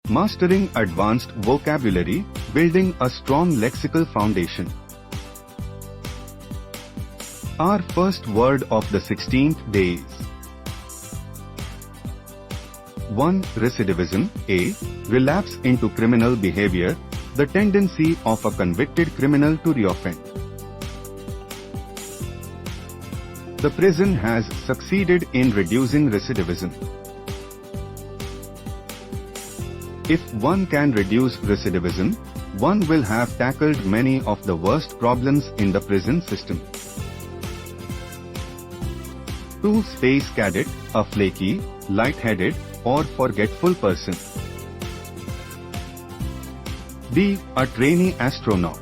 Mastering advanced vocabulary, building a strong lexical foundation. Our first word of the 16th day is 1. Recidivism. A. Relapse into criminal behavior, the tendency of a convicted criminal to reoffend. The prison has succeeded in reducing recidivism. If one can reduce recidivism, one will have tackled many of the worst problems in the prison system. 2. Space cadet, a flaky, light-headed, or forgetful person. B. A trainee astronaut.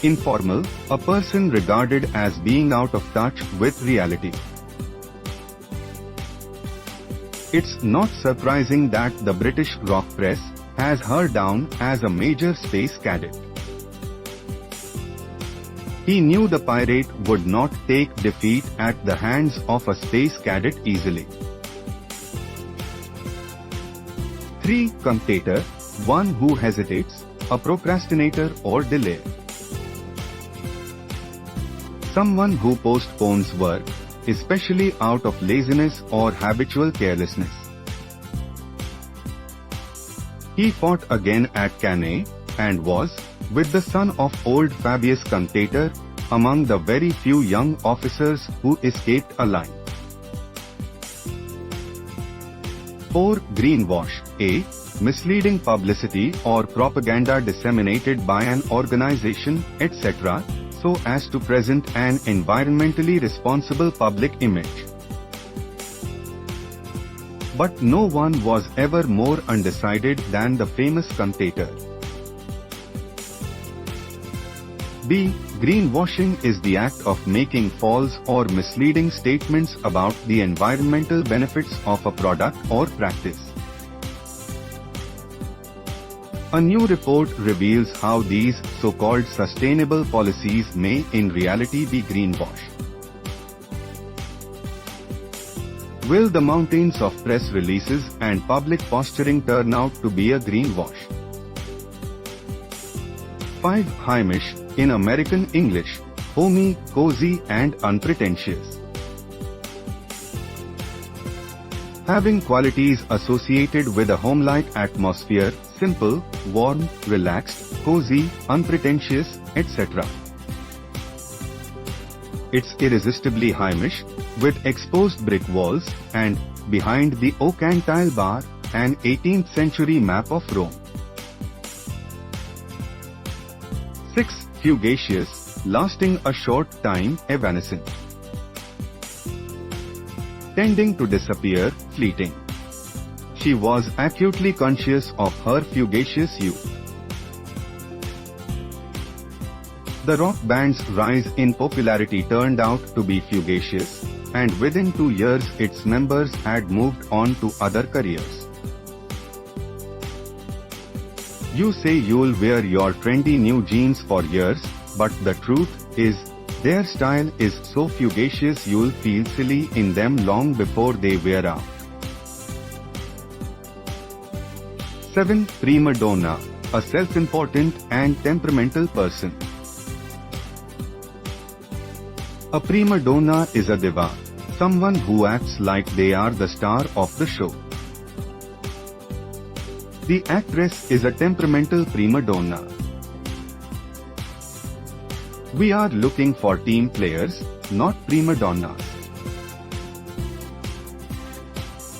Informal, a person regarded as being out of touch with reality. It's not surprising that the British rock press has her down as a major space cadet. He knew the pirate would not take defeat at the hands of a space cadet easily. 3. Cunctator, one who hesitates, a procrastinator or delayer. Someone who postpones work, especially out of laziness or habitual carelessness. He fought again at Cannae, and was, with the son of old Fabius Cunctator, among the very few young officers who escaped alive. 4. Greenwash. A. Misleading publicity or propaganda disseminated by an organization, etc., so as to present an environmentally responsible public image. But no one was ever more undecided than the famous Cunctator. B. Greenwashing is the act of making false or misleading statements about the environmental benefits of a product or practice. A new report reveals how these so-called sustainable policies may in reality be greenwash. Will the mountains of press releases and public posturing turn out to be a greenwash? 5. Heimish, in American English, homey, cozy and unpretentious. Having qualities associated with a home-like atmosphere, simple, warm, relaxed, cozy, unpretentious, etc. It's irresistibly Heimish, with exposed brick walls, and, behind the oak and tile bar, an 18th century map of Rome. 6. Fugacious, lasting a short time, evanescent. Tending to disappear, fleeting. She was acutely conscious of her fugacious youth. The rock band's rise in popularity turned out to be fugacious, and within 2 years its members had moved on to other careers. You say you'll wear your trendy new jeans for years, but the truth is, their style is so fugacious you'll feel silly in them long before they wear out. 7. Prima donna, a self-important and temperamental person. A prima donna is a diva, someone who acts like they are the star of the show. The actress is a temperamental prima donna. We are looking for team players, not prima donnas.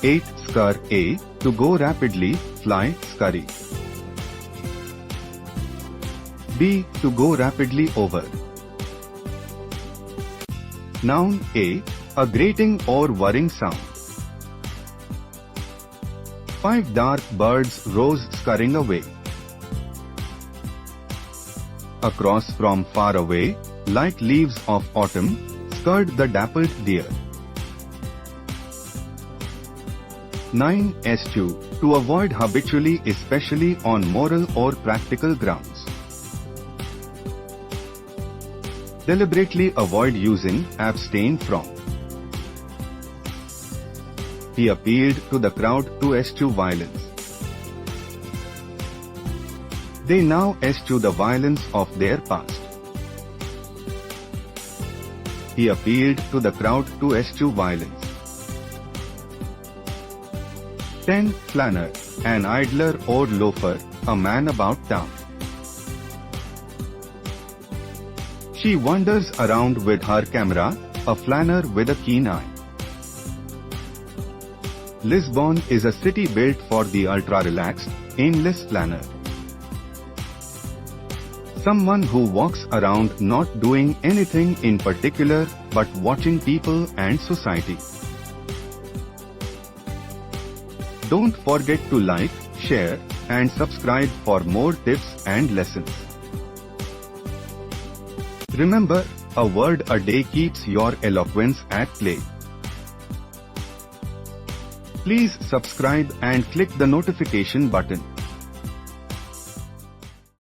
8. Scur. A. To go rapidly, fly, scurry. B. To go rapidly over. Noun. A. A grating or whirring sound. 5 dark birds rose scurrying away. Across from far away, like leaves of autumn, scurred the dappled deer. 9. Eschew, to avoid habitually, especially on moral or practical grounds. Deliberately avoid using, abstain from. He appealed to the crowd to eschew violence. They now eschew the violence of their past. He appealed to the crowd to eschew violence. 10. Flaneur, an idler or loafer, a man about town. She wanders around with her camera, a flaneur with a keen eye. Lisbon is a city built for the ultra-relaxed, aimless flaneur. Someone who walks around not doing anything in particular but watching people and society. Don't forget to like, share, and subscribe for more tips and lessons. Remember, a word a day keeps your eloquence at play. Please subscribe and click the notification button.